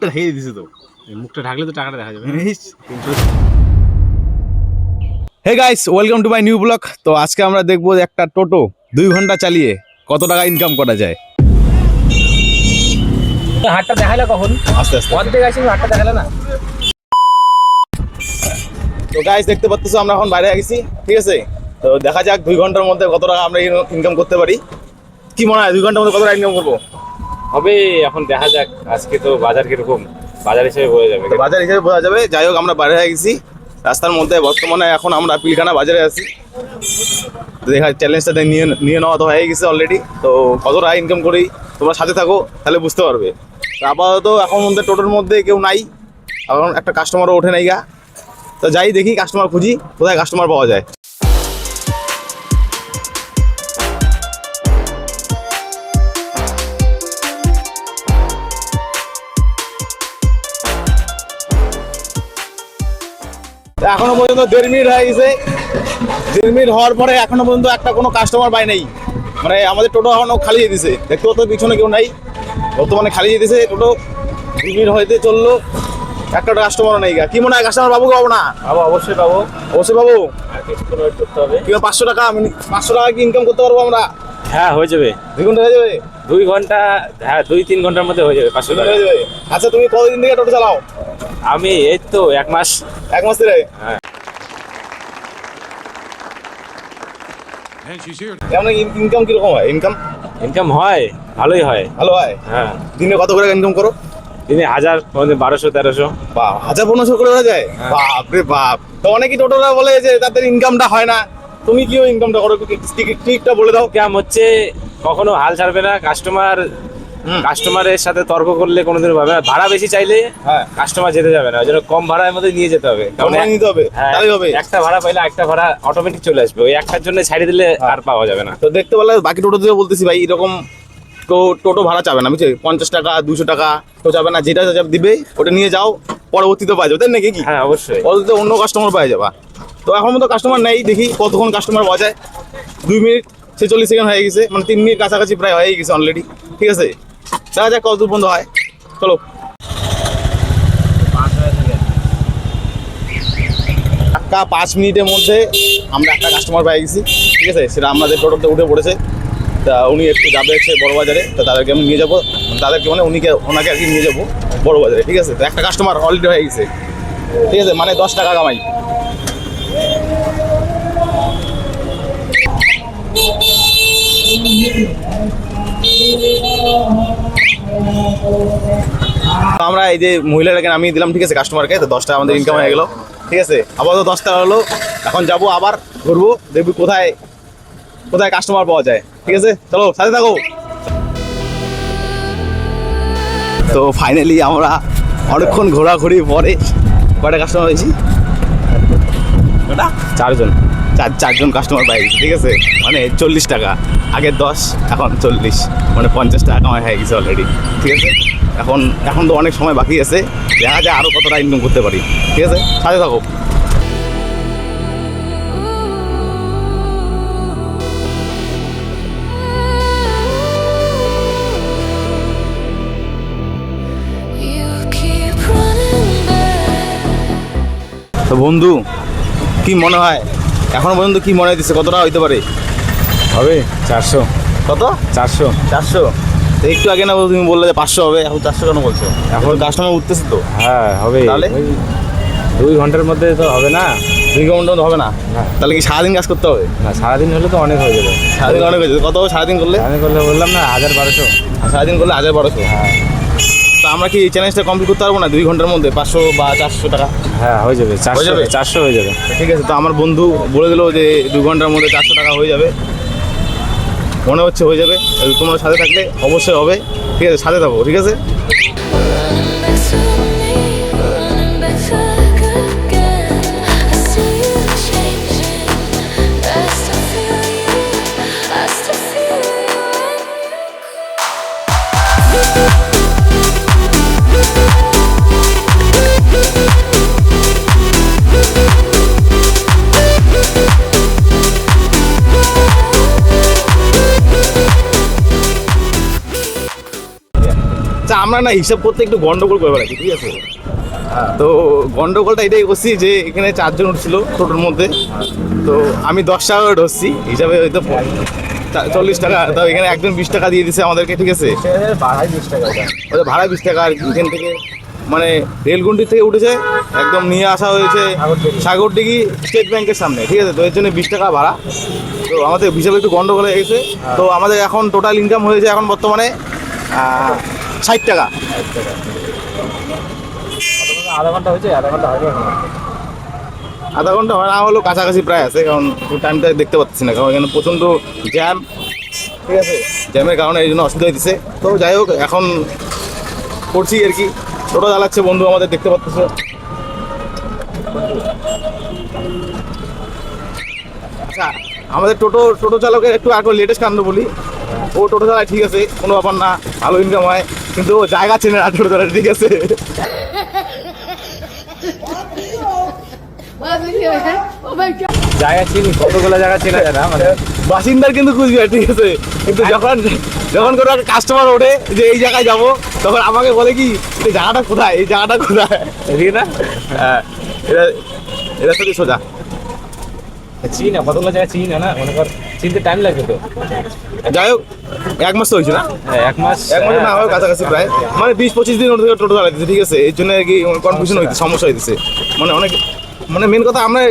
মুখটা ঢেকে দিছে তো, মুখটা ঢাকলে তো টাকাটা দেখা যাবে। Hey guys, welcome to my new blog. তো আজকে আমরা দেখবো যে একটা টোটো 2 ঘন্টা চালিয়ে কত টাকা ইনকাম করা যায়। হাটটা দেখালে কখন? আস্তে আস্তে। অর্ধেক আছে, হাটটা দেখালে না। তো গাইস দেখতে পাচ্ছ আমরা এখন বাইরে গেছি, ঠিক আছে? তো দেখা যাক 2 ঘন্টার মধ্যে কত টাকা আমরা ইনকাম করতে পারি। কি মনে হয় 2 ঘন্টার মধ্যে কত টাকা ইনকাম করবো? হবে, এখন দেখা যাক। আজকে তো বাজার কিরকম, বাজার হিসেবে বোঝা যাবে। তো বাজার হিসেবে বোঝা যাবে। যাই হোক, আমরা বাইরে গেছি রাস্তার মধ্যে। বর্তমানে এখন আমরা পিলখানা বাজারে আছি। দেখা চ্যালেঞ্জটা নিয়ে নেওয়া তো হয়ে গেছে অলরেডি। তো কত টাকা ইনকাম করি তোমরা সাথে থাকো, তাহলে বুঝতে পারবে। তো আপাতত এখন মধ্যে টোটোর মধ্যে কেউ নাই, এখন একটা কাস্টমারও ওঠে নাই গা। তো যাই দেখি, কাস্টমার খুঁজি, কোথায় কাস্টমার পাওয়া যায়। এখনো পর্যন্ত 1.5 মিনিট হয়ে গেছে। 1.5 মিনিট হওয়ার পরে এখনো পর্যন্ত একটা কোনো কাস্টমার পাই নাই। মানে আমাদের টোটো এখনো খালি যেতেছে, দেখতে তো পিছনে কেউ নাই, বর্তমানে খালি যেতেছে টোটো। 2 মিনিট হইতে চললো, একটা কাস্টমারও নেই গা। কি মনে হয় কাস্টমার পাবো পাবো না? পাবো, অবশ্যই পাবো। অবশ্যই পাবো। আর কিছুক্ষণ ওয়েট করতে হবে। কি 500 টাকা, 500 টাকা কি ইনকাম করতে পারবো আমরা? হ্যাঁ, হয়ে যাবে। 2 ঘন্টা হয়ে যাবে? 2 ঘন্টা, হ্যাঁ 2-3 ঘন্টার মধ্যে হয়ে যাবে। 500 টাকা হয়ে যাবে। আচ্ছা, তুমি কতদিন থেকে টোটো চালাও? আমি এই তো 1 মাস। 1 মাস ধরে? হ্যাঁ। কেমন ইনকাম কিরকম হয়? ইনকাম হয়, ভালোই হয়। ভালো হয়? হ্যাঁ, দিনে কত করে ইনকাম করো? দিনে 1000, 1200-1300। বাহ, 1500 করে হয়ে যায়? বাপ রে বাপ। তো অনেকেই টোটোরা বলে যে তাদের ইনকামটা হয় না, তুমি কিও ইনকামটা করো, ঠিকটা বলে দাও। কাম হচ্ছে, কখনো হাল ছাড়বে না। কাস্টমারের সাথে তর্ক করলে কোনোদিন পাবে না। ভাড়া বেশি চাইলে হ্যাঁ, কাস্টমার যেতে যাবে না, ওই জন্য কম ভাড়ার মধ্যে নিয়ে যেতে হবে। কারণ কোম্পানি নিতে হবে, হ্যাঁ, তাহলেই হবে। একটা ভাড়া পাইলে একটা ভাড়া অটোমেটিক চলে আসবে। ওই একটার জন্য ছাড়িয়ে দিলে আর পাওয়া যাবে না। তো দেখতে পেলে বাকি টোটো দিয়ে বলতেছি ভাই, এরকম তো টোটো ভাড়া চাবে না, বুঝছে? 50 টাকা 200 টাকা তো যাবে না, যেটা দিবে ওটা নিয়ে যাও, পরবর্তীতে পাওয়া যাবে, তাই নাকি? কি হ্যাঁ, অবশ্যই। পরবর্তীতে অন্য কাস্টমার পাওয়া যাবা। তো এখন মতো কাস্টমার নেই, দেখি কতক্ষণ কাস্টমার পাওয়া যায়। 2 মিনিট 46 সেকেন্ড হয়ে গেছে, মানে 3 মিনিট কাছাকাছি প্রায় হয়ে গেছে অলরেডি, ঠিক আছে? দেখা যাক কত দূর বন্ধ হয়। চলো। একটা 5 মিনিটের মধ্যে আমরা একটা কাস্টমার পেয়ে গেছি, ঠিক আছে? সেটা আমাদের টোটোতে উঠে পড়েছে। তা উনি একটু যাবে হচ্ছে বড় বাজারে, তো তাদেরকে আমি নিয়ে যাবো, তাদেরকে মানে ওনাকে আর কি নিয়ে যাবো বড় বাজারে, ঠিক আছে? তো একটা কাস্টমার অলরেডি হয়ে গেছে, ঠিক আছে? মানে 10 টাকা কামাই। আমরা এই যে মহিলাটাকে নামিয়ে দিলাম, ঠিক আছে, কাস্টমারকে। তো 10 টাকা আমাদের ইনকাম হয়ে গেল, ঠিক আছে? আপাতত 10 টাকা হলো। এখন যাবো আবার ঘুরবো, দেখবি কোথায় কোথায় কাস্টমার পাওয়া যায়, ঠিক আছে? চলো, সাথে থাকো। তো ফাইনালি আমরা অনেকক্ষণ ঘোরাঘুরি পরে কয়টা কাস্টমার হয়েছি? কটা? 4জন কাস্টমার পাই গেছি, ঠিক আছে? মানে 40 টাকা, আগে 10 এখন 40, মানে 50 টাকা কামাই হয়ে গেছে অলরেডি, ঠিক আছে? এখন তো অনেক সময় বাকি আছে, দেখা যায় আরও কতটা ইনকাম করতে পারি, ঠিক আছে? সাথে থাকো। তো বন্ধু, কি মনে হয় এখনো পর্যন্ত, কি মনে হইতেছে কতটা হইতে পারে? হবে 400। কত? 400। 400? তো একটু আগে না তুমি বললে যে 500 হবে, এখন 400 কেন বলছো? এখন কাস্টমার উঠতেছে তো। হ্যাঁ, হবে। তাহলে 2 ঘন্টার মধ্যে তো হবে না। 2 ঘন্টা হবে না? তাহলে কি সারাদিন কাজ করতে হবে? না, সারাদিন হলে তো অনেক হয়ে যাবে। সারাদিন অনেক হয়ে যাবে। কত হবে সারাদিন করলে? সারাদিন করলে বললাম না 1000-1200। সারাদিন করলে 1000-1200? হ্যাঁ। তো আমরা কি এই চ্যালেঞ্জটা কমপ্লিট করতে পারবো না 2 ঘন্টার মধ্যে 500 বা 400 টাকা? হ্যাঁ, হয়ে যাবে। 400 হয়ে যাবে। ঠিক আছে, তো আমার বন্ধু বলে দিল যে 2 ঘন্টার মধ্যে 400 টাকা হয়ে যাবে, মনে হচ্ছে হয়ে যাবে। তোমার সাথে থাকলে অবশ্যই হবে, ঠিক আছে? সাথে থাকো, ঠিক আছে? আমরা না হিসাব করতে একটু গন্ডগোল করে বেড়াচ্ছি, ঠিক আছে? তো গন্ডগোলটা এটাই করছি যে এখানে 4 জন উঠছিল টোটোর মধ্যে, তো আমি 10 টাকা করে ধরছি হিসাবে, হয়তো 40 টাকা, তো এখানে একজন 20 টাকা দিয়ে দিছে আমাদেরকে, ঠিক আছে? ভাড়াই 20 টাকা। ওদের ভাড়া 20 টাকা। আর এখান থেকে মানে রেলগুন্ডি থেকে উঠেছে, একদম নিয়ে আসা হয়েছে সাগরদিঘি স্টেট ব্যাংকের সামনে, ঠিক আছে? তো এর জন্য 20 টাকা ভাড়া। তো আমাদের হিসাবে একটু গন্ডগোল হয়ে গেছে। তো আমাদের এখন টোটাল ইনকাম হয়েছে এখন বর্তমানে 60 টাকা। আধা ঘন্টা হয়েছে, আধা ঘন্টা হবে না। আধা ঘন্টা হয় না হলেও কাছাকাছি প্রায় আছে, কারণ টাইমটা দেখতে পাচ্ছি না, কারণ এখানে প্রচণ্ড জ্যাম, ঠিক আছে? জ্যামের কারণে এই জন্য অসুবিধা হইতেছে। তো যাই হোক, এখন করছি আর কি। টোটো চালাচ্ছে বন্ধু আমাদের, দেখতে পাচ্ছ। আচ্ছা, আমাদের টোটো চালকের একটু লেটেস্ট কাণ্ড বলি। ও টোটো চালায়, ঠিক আছে, কোনো ব্যাপার না, ভালো ইনকাম হয়, কিন্তু ও জায়গা চেনে না টোটো চালায়, ঠিক আছে? জায়গা চিনি, কতগুলো জায়গা চেনা যায় না মানে। বাসিন্দার কিন্তু খুঁজবে, ঠিক আছে? কিন্তু যখন যখন কোনো একটা কাস্টমার ওঠে যে এই জায়গায় যাবো, তখন আমাকে বলে কি এই জায়গাটা কোথায়, এই জায়গাটা কোথায়, ঠিক না? হ্যাঁ, এটা এটা সত্যি সোজা। চিনি না, কতগুলো জায়গা চিনি না, না মনে কর চিনতে টাইম লাগবে তো। যাই হোক, 1 মাস তো হয়েছে না? হ্যাঁ, 1 মাস। 1 মাস না হয় কাছাকাছি প্রায়, মানে 20-25 দিন ওর থেকে টোটো চালাইতেছে, ঠিক আছে? এই জন্য আর কি কনফিউশন হইতেছে, সমস্যা হইতেছে। মানে অনেক, মানে মেন কথা আমরা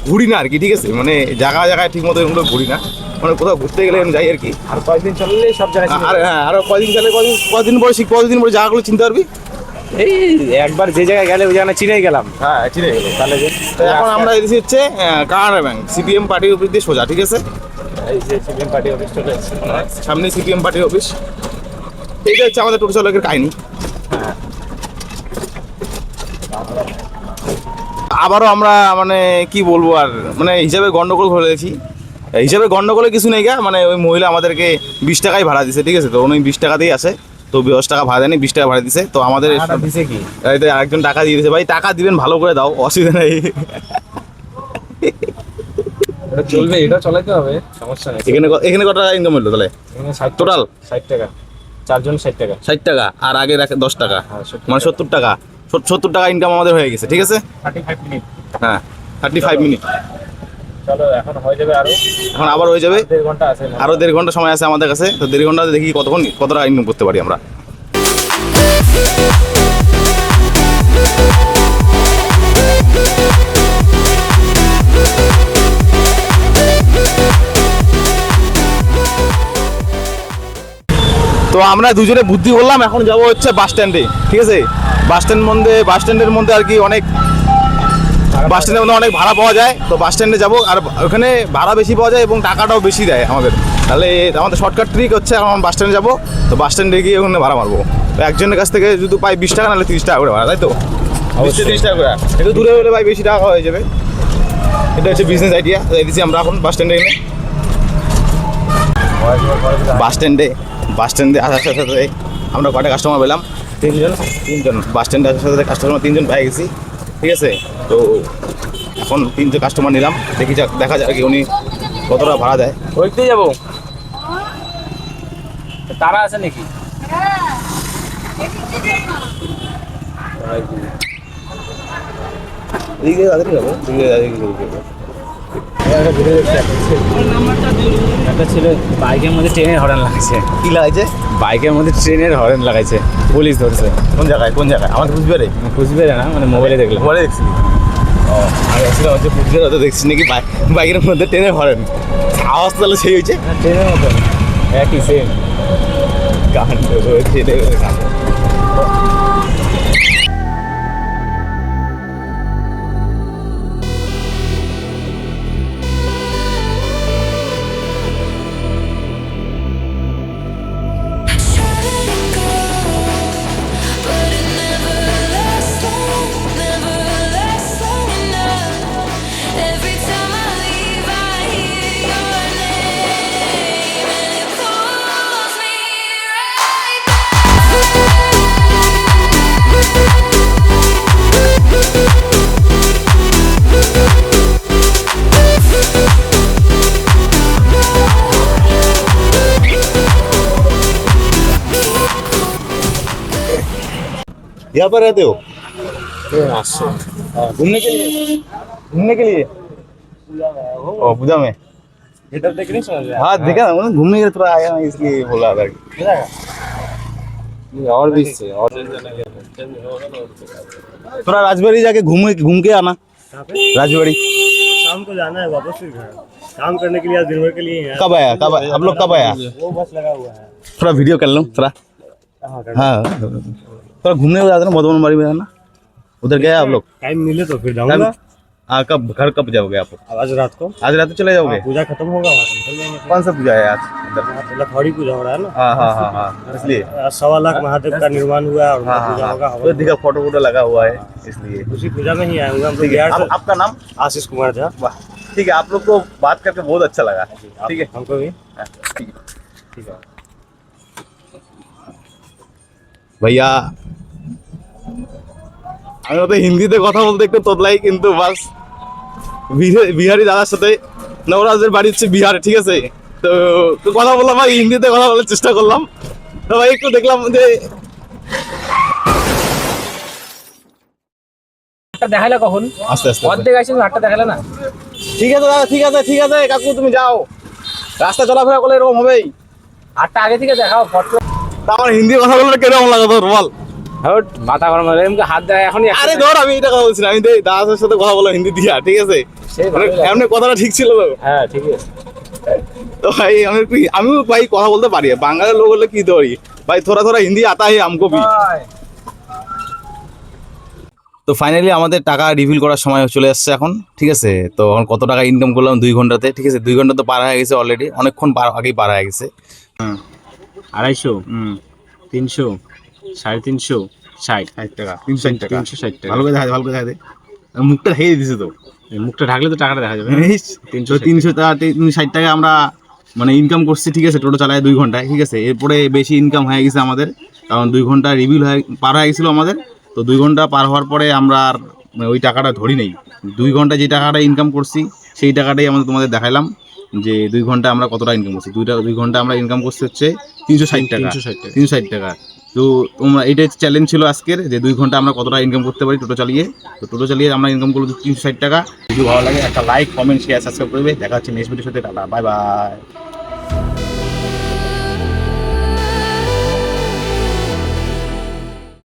ঘুরি না আর কি, ঠিক আছে? মানে জায়গায় জায়গায় ঠিক মতো এগুলো ঘুরি না, মানে কোথাও ঘুরতে গেলে আমি যাই আর কি। আর কয়েকদিন চললে সব জায়গায় চিনি। আর হ্যাঁ, আরো কদিন গেলে কদিন পরে কদিন পরে জায়গাগুলো চিনতে পারবি। এই একবার যে জায়গায় গেলে ওই জায়গায় চিনেই গেলাম। হ্যাঁ, চিনে গেলো। তাহলে তো এখন আমরা এসেছি হচ্ছে Canara bank, CPM party office দিয়ে সোজা, ঠিক আছে? এই যে সিপিএম পার্টি অফিস চলে এসেছে। সামনে সিপিএম পার্টি অফিস। এইটা হচ্ছে আমাদের টোটো চালকের কাহিনী। আবারও আমরা মানে কি বলবো আর, মানে হিসাবে গন্ডগোল করেছি। হিসাবে গন্ডগোলে কিছু নেই গা, মানে ওই মহিলা আমাদেরকে 20 টাকাই ভাড়া দিছে, ঠিক আছে? তো উনি 20 টাকাতেই আসে, তো 10 টাকা ভাড়া দেয়নি, 20 টাকা ভাড়া দিছে। তো আমাদের দিছে কি আরেকজন টাকা দিয়ে দিয়েছে, ভাই টাকা দিবেন ভালো করে দাও, অসুবিধা নেই। এটা চলবে, এটা চালাতে হবে, সমস্যা নেই। এখানে কত টাকা ইনকাম হলো তাহলে টোটাল? 60 টাকা, 4 জন 60 টাকা। 60 টাকা আর আগে 10 টাকা, হ্যাঁ, 70 মানে 70 টাকা। 70 টাকা ইনকাম আমাদের হয়ে গেছে, ঠিক আছে? 35 মিনিট। হ্যাঁ, 35 মিনিট। চলো এখন হয়ে যাবে, আরো এখন আবার হয়ে যাবে, 1.5 ঘন্টা আছে। আরো 1.5 ঘন্টা সময় আছে আমাদের কাছে। তো 1.5 ঘন্টা দেখি কত টাকা ইনকাম করতে পারি আমরা। তো আমরা দুজনে বুদ্ধি করলাম, এখন যাব হচ্ছে বাস স্ট্যান্ডে, ঠিক আছে? বাস স্ট্যান্ডের মধ্যে আর কি অনেক, বাস স্ট্যান্ডের মধ্যে অনেক ভাড়া পাওয়া যায়। তো বাস স্ট্যান্ডে যাবো, আর ওখানে ভাড়া বেশি পাওয়া যায় এবং টাকাটাও বেশি দেয় আমাদের। তাহলে আমাদের শর্টকাট ট্রিক হচ্ছে এখন বাস স্ট্যান্ডে যাবো। তো বাস স্ট্যান্ডে গিয়ে ওখানে ভাড়া মারবো। তো একজনের কাছ থেকে যদি পাই 20 টাকা, নাহলে 30 টাকা করে ভাড়া, তাই তো? 30 টাকা করে। একটু দূরে হলে ভাই বেশি টাকা হয়ে যাবে। এটা হচ্ছে বিজনেস আইডিয়া। দিচ্ছি আমরা এখন বাস স্ট্যান্ডে এনে, বাস স্ট্যান্ডে আসার সাথে সাথে আমরা কয়টা কাস্টমার পেলাম? 3জন। বাস স্ট্যান্ডে আসার সাথে কাস্টমার 3জন পেয়ে গেছি, ঠিক আছে? তো এখন 3জন কাস্টমার নিলাম, দেখা যাক কি উনি কতটা ভাড়া দেয়। ওইতে যাবো, তারা আছে নাকি? একটা ছিল বাইকের মধ্যে ট্রেনের হর্ন লাগাইছে। কি লাগাইছে? বাইকের মধ্যে ট্রেনের হর্ন লাগাইছে, পুলিশ ধরছে। কোন জায়গায় আমার বুঝবে বুঝবে না, মানে মোবাইলে দেখলাম। ঘরে দেখছি। ও, আমি আসলে হচ্ছে বুঝবে হয়তো দেখছি নাকি বাইকের মধ্যে ট্রেনে হরেন, আওয়াজ তাহলে সেই হয়েছে ট্রেনের মতো একই সেম গান গান। Every time I leave, I hear your name, and it pulls me right back. यहाँ पर रहते हो আসছে घूमने के लिए ओ पूजा में এটা দেখে নিস हाँ देखा ना मतलब घूमने के लिए थोड़ा आया मैं इसलिए बोला था और भी से और थोड़ा राजबाड़ी जाके घूम के आना राजबाड़ी शाम को जाना है वापस फिर घर काम करने के लिए आज दिन भर के लिए हैं कब आया आप लोग कब आया वो बस लगा हुआ है थोड़ा वीडियो कर लो थोड़ा हाँ थोड़ा घूमने को जाते ना मधुबन बाड़ी में ना उधर गए आप लोग टाइम मिले तो फिर जाऊंगा हाँ कब घर कब जाओगे आप आज रात को आज रात को चले जाओगे पूजा खत्म होगा वहाँ से निकल जाएंगे कौन सा पूजा है आज इधर फिर लखौड़ी पूजा हो रहा है ना हाँ हाँ हाँ हाँ इसलिए आज 1.25 लाख महादेव का निर्माण हुआ है और हाँ वहाँ पूजा हाँ होगा हाँ तो दिखा फोटो वोटो लगा हुआ है इसलिए उसी पूजा में ही आऊंगा हम तो ठीक है बिहार से आपका नाम आशीष कुमार झा वाह ठीक है आप लोग को बात करके बहुत अच्छा लगा ठीक है हमको भी हाँ, ठीक है ठीक है ভাইয়া আমি তো হিন্দিতে কথা বলতে একটু তোতলাই কিন্তু বাস বিহারি দাদার সাথে নবরাজের বাড়ি হচ্ছে বিহারে ঠিক আছে তো তো কথা বললাম ভাই হিন্দিতে কথা বলার চেষ্টা করলাম তো ভাই একটু দেখলাম যে আটটা দেখালে কখন আস্তে আস্তে অর্ধেক আসছে আটটা দেখালে না ঠিক আছে দাদা ঠিক আছে কাকু তুমি যাও রাস্তা চলাফেরা করলে এরকম হবেই আটটা আগে থেকে দেখাও ফটো তা আমার হিন্দি কথা বললে কিরকম লাগে তোর বল হট মাথা গরম হয়ে এমনি হাত দেয় এখনই আরে ধর আমি এটা কথা বলছি না, আমি দাদার সাথে কথা বলো হিন্দি দিয়া ঠিক আছে সেই মানে ভালোই লাগে। এমনি কথাটা ঠিক ছিল তো হ্যাঁ ঠিক আছে तो भाई আমিও ভাই কথা বলতে পারি বাঙালির লোক হলে কি ধরি ভাই থোড়া থোড়া হিন্দি আতা है हमको भी তো ফাইনালি আমাদের টাকা রিভিল করার সময় চলে আসছে এখন ঠিক আছে তো এখন কত টাকা ইনকাম করলাম 2 ঘন্টাতে ঠিক আছে 2 ঘন্টা তো পার হয়ে গেছে অলরেডি অনেকক্ষণ আগেই পার হয়ে গেছে 250 300 350 60 টাকা 360 টাকা 360 টাকা ভালো করে দেখা দে মুখটা ঢেকে দিয়েছে তো মুখটা ঢাকলে তো টাকাটা দেখা যাবে 300 টাকা 360 টাকা আমরা মানে ইনকাম করছি ঠিক আছে টোটো চালায় 2 ঘন্টায় ঠিক আছে এরপরে বেশি ইনকাম হয়ে গেছে আমাদের কারণ 2 ঘন্টা রিভিল পার হয়ে গেছিলো আমাদের তো 2 ঘন্টা পার হওয়ার পরে আমরা আর মানে ওই টাকাটা ধরি নেই 2 ঘন্টা যে টাকাটা ইনকাম করছি সেই টাকাটাই আমাদের তোমাদের দেখাইলাম যে 2 ঘন্টা আমরা কতটা ইনকাম করছি 2 ঘন্টা আমরা ইনকাম করছি হচ্ছে 360 টাকা 360 টাকা তো তোমরা এইটাই চ্যালেঞ্জ ছিল আজকের যে 2 ঘন্টা আমরা কতটা ইনকাম করতে পারি টোটো চালিয়ে তো টোটো চালিয়ে আমরা ইনকাম করবো 360 টাকা যদি ভালো লাগে একটা লাইক কমেন্ট শেয়ার সাবস্ক্রাইব করবে দেখা হচ্ছে নেক্সট ভিডিওর সাথে টাটা বাই বাই